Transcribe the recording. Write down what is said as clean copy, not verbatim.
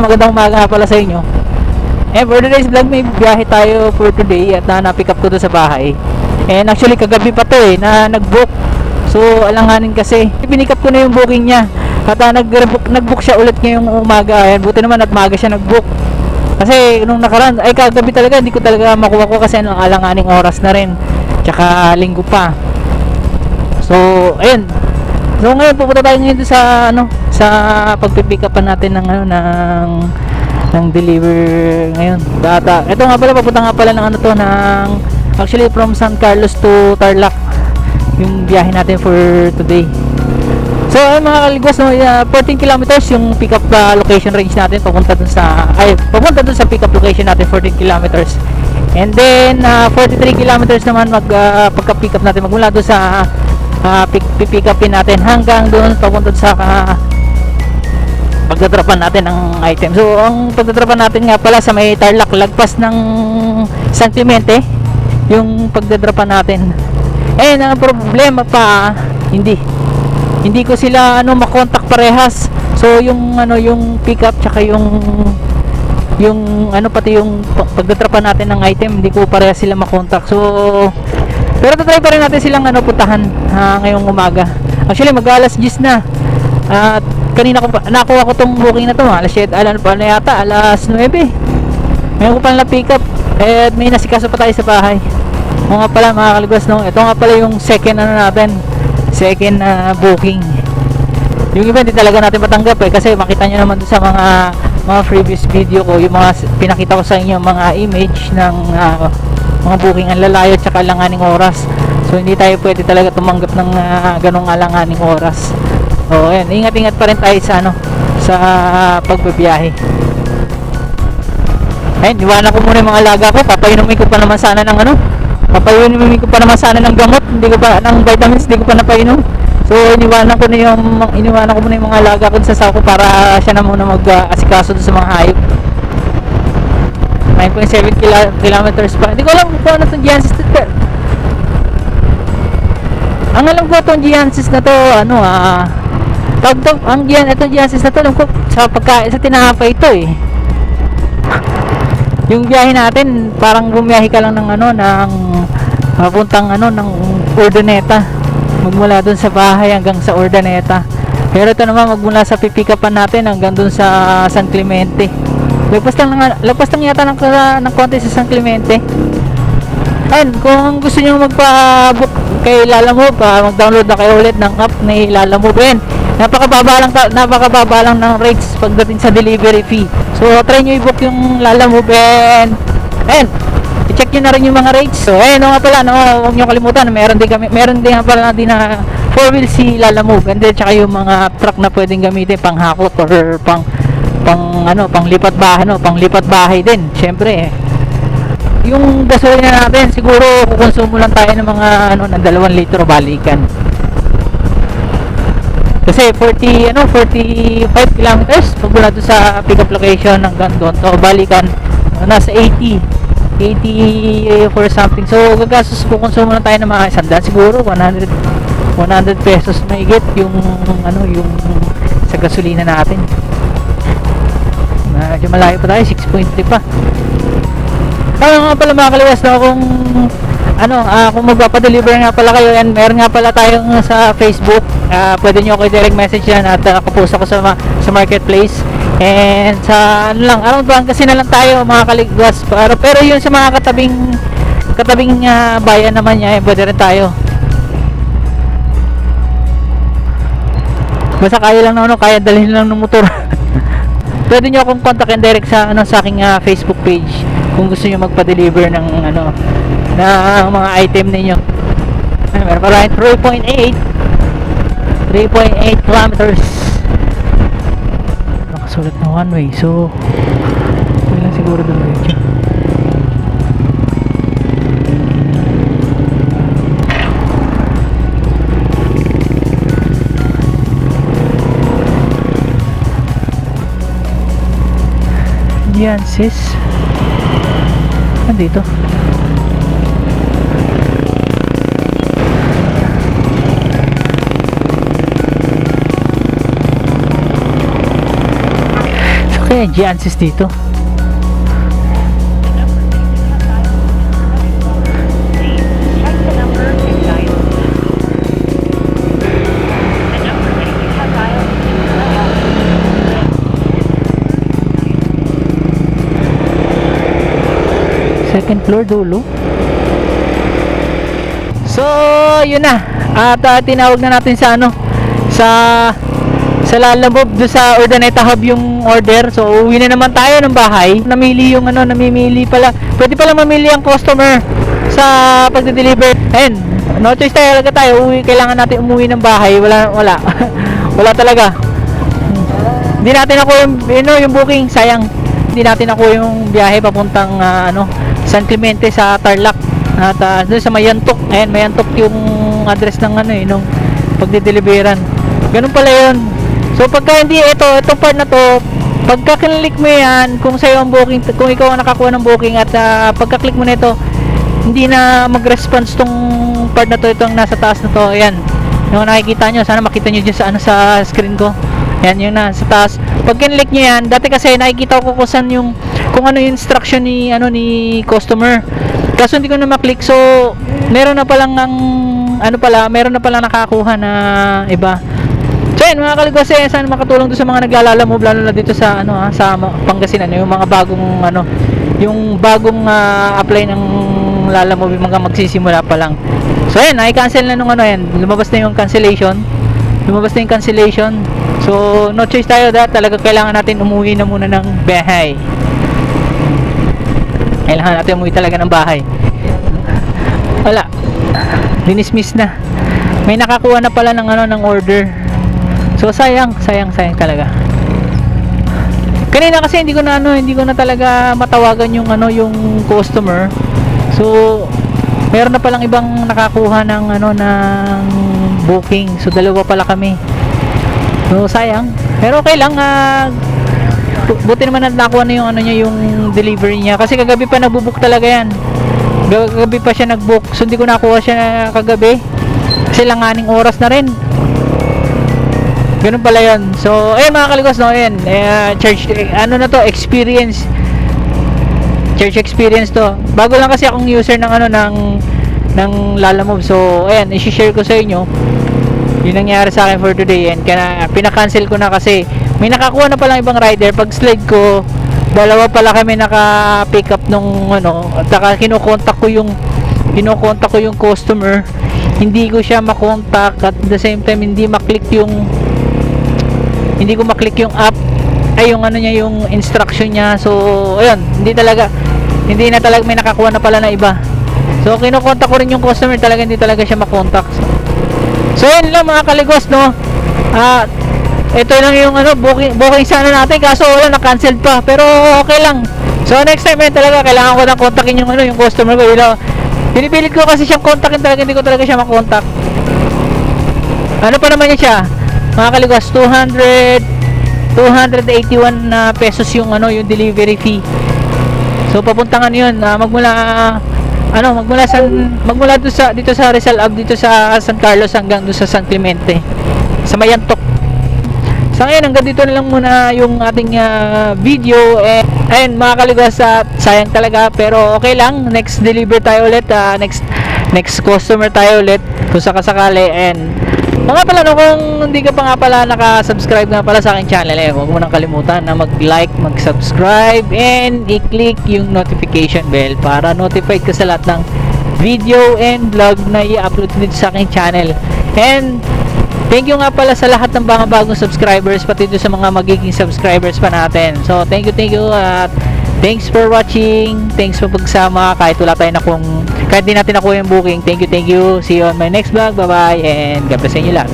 Magandang umaga pala sa inyo. For today's vlog, may biyahe tayo for today at na-pick up ko doon sa bahay. And actually kagabi pa to na nag-book. So alanganin kasi. Pinick up ko na yung booking niya. At nag-book siya ulit ngayong umaga. Ayan, buti naman at maaga siya nag-book. Kasi nung nakaraan, kagabi talaga hindi ko talaga makuha ko kasi alanganing oras na rin. Tsaka linggo pa. So ayun. So ngayon pupunta tayo ngayon sa sa pagpipick upan natin ng ng deliver ngayon. Data. Ito nga pala papunta nga pala ng actually from San Carlos to Tarlac yung biyahe natin for today. So ay mga kaligwas 14 kilometers yung pick up location range natin papunta dun sa pick up location natin 14 kilometers. And then 43 kilometers naman pagka-pick up natin magmula doon sa pick upin natin hanggang doon papunta sa pagdadrapan natin ng item. So ang pagdadrapan natin nga pala sa may Tarlac, lagpas ng San Clemente yung pagdadrapan natin. Ang problema pa hindi ko sila makontak parehas. So yung yung pick up tsaka yung pati yung pagdadrapan natin ng item hindi ko parehas sila makontak. So pero tatry pa rin natin silang puntahan ngayong umaga. Actually mag-alas 10 na. At kanina ko nakuha ko tong booking na to, alas 9 ngayon ko pa na pick up at may nasikaso pa tayo sa bahay. O nga pala mga kaligwas ito nga pala yung second second booking. Yung iba hindi talaga natin matanggap kasi makita nyo naman sa mga previous video ko, yung mga pinakita ko sa inyo mga image ng mga booking ang lalayo at saka alanganing oras. So hindi tayo pwede talaga tumanggap ng ganong alanganing oras. So ayan, ingat-ingat pa rin tayo sa pagbabiyahe. Ayun, iwanan ko muna yung mga alaga ko. Papainumin ko pa naman sana ng gamot, hindi ko pa ng vitamins, hindi ko pa napainom. So iniwanan ko muna yung mga alaga ko sa sako para siya na muna mag-asikaso sa mga hayop. 9.7 kilometers pa. Hindi ko alam kung ano itong Giancis na to. Ang alam ko itong Giancis na to ang Giancis na to alam ko sa pagkain sa tinapay ito yung biyahe natin parang bumiyahe ka lang ng papuntang ng Urdaneta, magmula dun sa bahay hanggang sa Urdaneta. Pero ito naman magmula sa pipikapan natin hanggang dun sa San Clemente. Lagpas lang yata ng konti sa San Clemente. Ayun, kung gusto nyo magpa-book kay Lalamove, mag-download na kayo ulit ng app ni Lalamove. Napakababa lang ng rates pagdating sa delivery fee. So try nyo i-book yung Lalamove and i-check nyo na rin yung mga rates. So nga pala huwag nyo kalimutan, meron din pala na 4-wheel si Lalamove, and then tsaka yung mga truck na pwedeng gamitin pang hakot or panglipat bahay din. Syempre yung gasolina natin siguro kukonsumo lang tayo ng mga ng 2 litro balikan. Kasi 45 kilometers pagmula doon sa pick up location hanggang doon to balikan nasa 80 for something. So gagastos kukonsumo lang tayo ng mga 100 siguro 100 pesos mahigit yung sa gasolina natin. Medyo malayo pa tayo, 6.3 pa. Nga pala mga kaliwas kung magpapadeliver nga pala kayo, and meron nga pala tayong sa Facebook, pwede nyo ako i-direct message yan at kapost ako sa marketplace. And sa around kasi na lang tayo mga kaligwas, pero yun sa mga katabing bayan naman niya, pwede rin tayo. Basta kaya lang kaya dalhin lang ng motor. Pwede nyo akong kontakin direct sa aking Facebook page kung gusto nyo magpa-deliver ng mga item ninyo. Meron pa rin 3.8 kilometers nakasulat na one way, so hindi lang siguro doon medyo yan sis nandito. Okay, Giancis dito. Second floor dulo. So, yun na. At tinawag na natin sa ano, sa Lalamove do sa Urdaneta Hub yung order. So, uwi na naman tayo ng bahay. Namili yung ano, namimili pala. Pwede pala mamili ang customer sa pagde-deliver. Ayun, no choice talaga tayo. Kailangan natin umuwi ng bahay. Wala. Wala talaga. Hindi natin ako yung booking, sayang. Hindi natin ako yung biyahe papuntang San Clemente sa Tarlac. At doon sa Mayantok. Ayan, Mayantok yung address ng nung pagde-deliveran. Ganun pala yun. So pagka hindi itong part na to, pagka kinlik mo yan, kung sa'yo ang booking, kung ikaw ang nakakuha ng booking at pagka-click mo nito, hindi na mag-response tong part na to, itong nasa taas na to. Ayan. Yung nakikita nyo, sana makita nyo dyan sa screen ko. Yan yung nasa taas. Pag kinlik nyo yan, dati kasi nakikita ko kung ano yung instruction ni customer. Kaso hindi ko na maklik. So meron na palang meron na palang nakakuha na iba. So yun mga kaligwas, sana makatulong doon sa mga naglalamove, lalo na dito sa sa Pangasinan, yung mga bagong yung bagong apply ng Lalamove, yung mga magsisimula pa lang. So yun, i-cancel na nung lumabas na yung cancellation. So no choice tayo, talaga kailangan natin umuwi na muna ng bahay. Kailangan natin umuwi talaga ng bahay. Wala, dinismiss na. May nakakuha na pala ng order. So sayang talaga. Kanina kasi hindi ko na talaga matawagan yung customer. So meron na palang ibang nakakuha ng booking. So dalawa pala kami. So sayang. Pero okay lang, buti naman na nakuha na yung yung delivery niya, kasi kagabi pa nagbo-book talaga yan. Kagabi pa siya nag-book. So hindi ko nakuha siya kagabi kasi langaning oras na rin. Ganun pala yun. So ayun mga kaligwas, church experience. Church experience to. Bago lang kasi akong user ng Lalamove. So ayan, i-share ko sa inyo yung nangyari sa akin for today. And pinaka-cancel ko na kasi may nakakuha na palang ibang rider. Pag slide ko, dalawa pala kami naka-pick up nung at saka kinokontak ko yung customer. Hindi ko siya makontak, at the same time hindi ko maklik yung app, ay yung yung instruction niya. So ayun, hindi na talaga may nakakuha na pala na iba. So kinokontak ko rin yung customer, talaga hindi talaga siya makontak. So yun lang mga kaligwas, ito lang yung booking sana natin, kaso wala, na-cancel pa, pero okay lang. So next time talaga kailangan ko nang kontakin yung customer ko. Pinipilit ko kasi siyang kontakin, talaga hindi ko talaga siya makontak. Ano pa naman siya mga kaligwas, 281 pesos yung delivery fee. So papuntangan yun, magmula dito sa Rizal Ave, dito sa San Carlos hanggang doon sa San Clemente, sa Mayantok. So ngayon, hanggang dito na lang muna yung ating video. Ayun mga kaligwas, sayang talaga, pero okay lang. Next deliver tayo ulit, next customer tayo ulit kung sakasakali. And mga pala, kung hindi ka pa nga pala nakasubscribe nga pala sa aking channel, huwag mo nang kalimutan na mag-like, mag-subscribe, and i-click yung notification bell para notified ka sa lahat ng video and vlog na i-upload dito sa aking channel. And thank you nga pala sa lahat ng mga bagong subscribers, pati dito sa mga magiging subscribers pa natin. So thank you, at thanks for watching. Thanks for pagsama kahit di natin nakuha yung booking. Thank you. See you on my next vlog. Bye bye, and God bless sa inyo lahat.